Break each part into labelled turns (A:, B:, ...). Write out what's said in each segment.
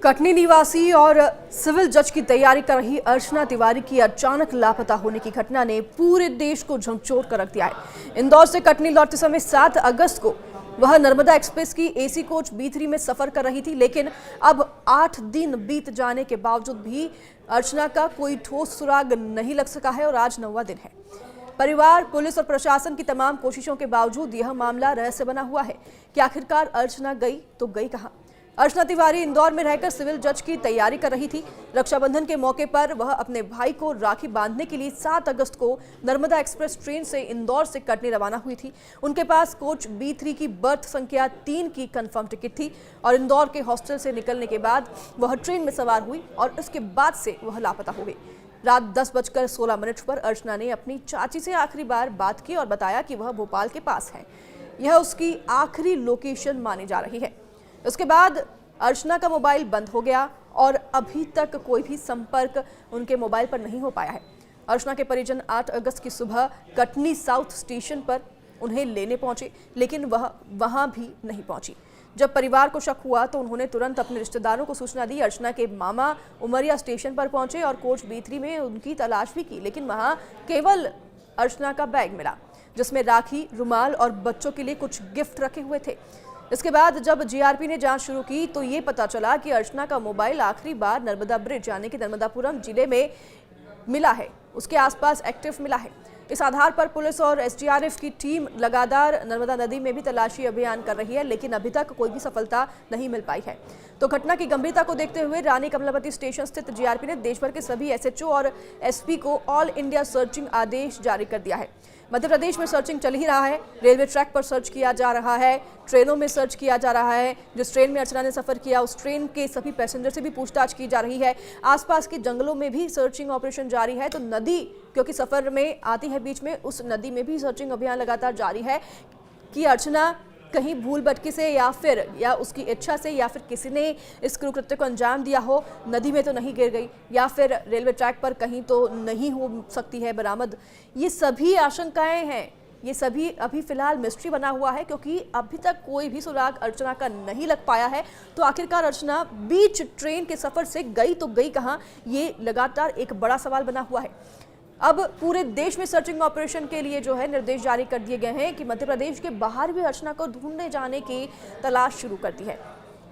A: कटनी निवासी और सिविल जज की तैयारी कर रही अर्चना तिवारी की अचानक लापता होने की घटना ने पूरे देश को झकझोर कर रख दिया है। इंदौर से कटनी लौटते समय 7 अगस्त को वह नर्मदा एक्सप्रेस की एसी कोच B3 में सफर कर रही थी, लेकिन अब 8 दिन बीत जाने के बावजूद भी अर्चना का कोई ठोस सुराग नहीं लग सका है और आज 9वां दिन है। परिवार, पुलिस और प्रशासन की तमाम कोशिशों के बावजूद यह मामला रहस्य बना हुआ है कि आखिरकार अर्चना गई तो गई कहां। अर्चना तिवारी इंदौर में रहकर सिविल जज की तैयारी कर रही थी। रक्षाबंधन के मौके पर वह अपने भाई को राखी बांधने के लिए 7 अगस्त को नर्मदा एक्सप्रेस ट्रेन से इंदौर से कटनी रवाना हुई थी। उनके पास कोच B3 की बर्थ संख्या 3 की कंफर्म टिकट थी और इंदौर के हॉस्टल से निकलने के बाद वह ट्रेन में सवार हुई और उसके बाद से वह लापता हो गई। रात 10:16 पर अर्चना ने अपनी चाची से आखिरी बार बात की और बताया कि वह भोपाल के पास है। यह उसकी आखिरी लोकेशन मानी जा रही है। उसके बाद अर्चना का मोबाइल बंद हो गया और अभी तक कोई भी संपर्क उनके मोबाइल पर नहीं हो पाया है। अर्चना के परिजन 8 अगस्त की सुबह कटनी साउथ स्टेशन पर उन्हें लेने पहुंचे, लेकिन वह वहां भी नहीं पहुंची। जब परिवार को शक हुआ तो उन्होंने तुरंत अपने रिश्तेदारों को सूचना दी। अर्चना के मामा उमरिया स्टेशन पर पहुंचे और कोच B3 में उनकी तलाश भी की, लेकिन वहां केवल अर्चना का बैग मिला, जिसमें राखी, रुमाल और बच्चों के लिए कुछ गिफ्ट रखे हुए थे। इसके बाद जब GRP ने जांच शुरू की तो ये पता चला कि अर्चना का मोबाइल आखिरी बार नर्मदा ब्रिज यानी कि नर्मदापुरम जिले में मिला है, उसके आसपास एक्टिव मिला है। इस आधार पर पुलिस और SDRF की टीम लगातार नर्मदा नदी में भी तलाशी अभियान कर रही है, लेकिन अभी तक कोई भी सफलता नहीं मिल पाई है। तो घटना की गंभीरता को देखते हुए रानी कमलापति स्टेशन स्थित GRP ने देश भर के सभी SHO और SP को ऑल इंडिया सर्चिंग आदेश जारी कर दिया है। मध्य प्रदेश में सर्चिंग चल ही रहा है। रेलवे ट्रैक पर सर्च किया जा रहा है, ट्रेनों में सर्च किया जा रहा है। जिस ट्रेन में अर्चना ने सफर किया उस ट्रेन के सभी पैसेंजर से भी पूछताछ की जा रही है। आसपास के जंगलों में भी सर्चिंग ऑपरेशन जारी है। तो नदी क्योंकि सफर में आती है बीच में, उस नदी में भी सर्चिंग अभियान लगातार जारी है कि अर्चना कहीं भूल भटकी से या उसकी इच्छा से या फिर किसी ने इस कृत्य को अंजाम दिया हो, नदी में तो नहीं गिर गई या फिर रेलवे ट्रैक पर कहीं तो नहीं हो सकती है बरामद। ये सभी आशंकाएं हैं, ये सभी अभी फिलहाल मिस्ट्री बना हुआ है क्योंकि अभी तक कोई भी सुराग अर्चना का नहीं लग पाया है। तो आखिरकार अर्चना बीच ट्रेन के सफर से गई तो गई कहां, ये लगातार एक बड़ा सवाल बना हुआ है। अब पूरे देश में सर्चिंग ऑपरेशन के लिए जो है निर्देश जारी कर दिए गए हैं कि मध्य प्रदेश के बाहर भी अर्चना को ढूंढने जाने की तलाश शुरू कर दी है।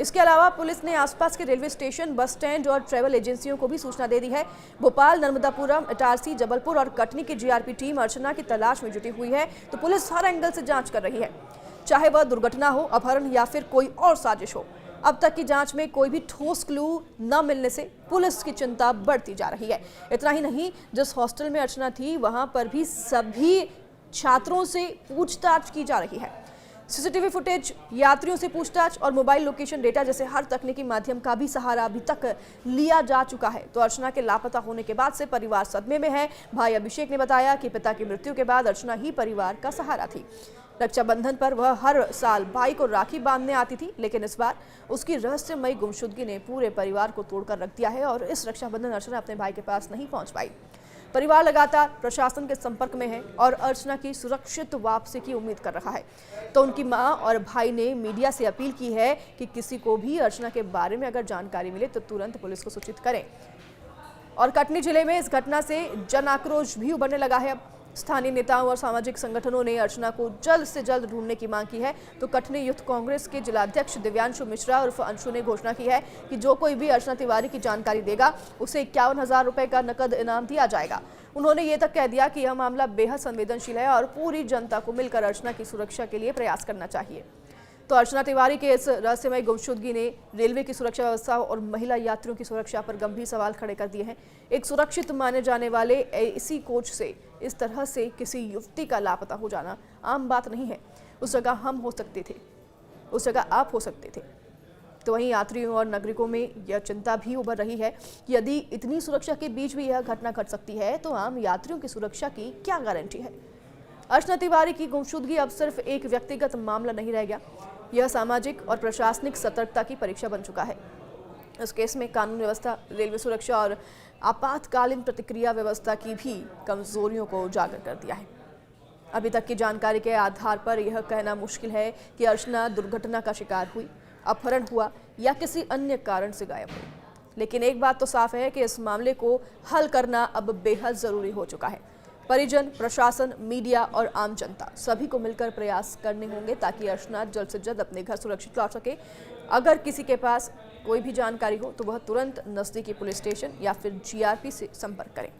A: इसके अलावा पुलिस ने आसपास के रेलवे स्टेशन, बस स्टैंड और ट्रैवल एजेंसियों को भी सूचना दे दी है। भोपाल, नर्मदापुरम, इटारसी, जबलपुर और कटनी की GRP टीम अर्चना की तलाश में जुटी हुई है। तो पुलिस हर एंगल से जांच कर रही है, चाहे वह दुर्घटना हो, अपहरण या फिर कोई और साजिश हो। अब तक की जांच में कोई भी ठोस क्लू न मिलने से पुलिस की चिंता बढ़ती जा रही है। इतना ही नहीं, जिस हॉस्टल में अर्चना थी वहां पर भी सभी छात्रों से पूछताछ की जा रही है। CCTV फुटेज, यात्रियों से पूछताछ और मोबाइल लोकेशन डेटा जैसे हर तकनीकी माध्यम का भी सहारा अभी तक लिया जा चुका है। तो अर्चना के लापता होने के बाद से परिवार सदमे में है। भाई अभिषेक ने बताया कि पिता की मृत्यु के बाद अर्चना ही परिवार का सहारा थी। रक्षाबंधन पर वह हर साल भाई को राखी बांधने आती थी, लेकिन इस बार उसकी रहस्यमयी गुमशुदगी ने पूरे परिवार को तोड़कर रख दिया है और इस रक्षाबंधन अर्चना अपने भाई के पास नहीं पहुंच पाई। परिवार लगातार प्रशासन के संपर्क में है और अर्चना की सुरक्षित वापसी की उम्मीद कर रहा है। तो उनकी मां और भाई ने मीडिया से अपील की है कि किसी को भी अर्चना के बारे में अगर जानकारी मिले तो तुरंत पुलिस को सूचित करें। और कटनी जिले में इस घटना से जन आक्रोश भी उभरने लगा है। अब स्थानीय नेताओं और सामाजिक संगठनों ने अर्चना को जल्द से जल्द ढूंढने की मांग की है। तो कटनी यूथ कांग्रेस के जिलाध्यक्ष दिव्यांशु मिश्रा उर्फ अंशु ने घोषणा की है कि जो कोई भी अर्चना तिवारी की जानकारी देगा उसे 51,000 रुपए का नकद इनाम दिया जाएगा। उन्होंने ये तक कह दिया कि यह मामला बेहद संवेदनशील है और पूरी जनता को मिलकर अर्चना की सुरक्षा के लिए प्रयास करना चाहिए। तो अर्चना तिवारी के इस रहस्यमय गुमशुदगी ने रेलवे की सुरक्षा व्यवस्था और महिला यात्रियों की सुरक्षा पर गंभीर सवाल खड़े कर दिए हैं। एक सुरक्षित माने जाने वाले एसी कोच से इस तरह से किसी युवती का लापता हो जाना आम बात नहीं है। उस जगह हम हो सकते थे, उस जगह आप हो सकते थे। तो वहीं यात्रियों और नागरिकों में यह चिंता भी उभर रही है कि यदि इतनी सुरक्षा के बीच भी यह घटना घट सकती है तो आम यात्रियों की सुरक्षा की क्या गारंटी है। अर्चना तिवारी की गुमशुदगी अब सिर्फ एक व्यक्तिगत मामला नहीं रह गया, यह सामाजिक और प्रशासनिक सतर्कता की परीक्षा बन चुका है। इस केस में कानून व्यवस्था, रेलवे सुरक्षा और आपातकालीन प्रतिक्रिया व्यवस्था की भी कमजोरियों को उजागर कर दिया है। अभी तक की जानकारी के आधार पर यह कहना मुश्किल है कि अर्चना दुर्घटना का शिकार हुई। अपहरण हुआ या किसी अन्य कारण से गायब हुई। लेकिन एक बात तो साफ है कि इस मामले को हल करना अब बेहद जरूरी हो चुका है। परिजन, प्रशासन, मीडिया और आम जनता सभी को मिलकर प्रयास करने होंगे ताकि अर्शना जल्द से जल्द अपने घर सुरक्षित लौट सके। अगर किसी के पास कोई भी जानकारी हो तो वह तुरंत नजदीकी पुलिस स्टेशन या फिर जीआरपी से संपर्क करें।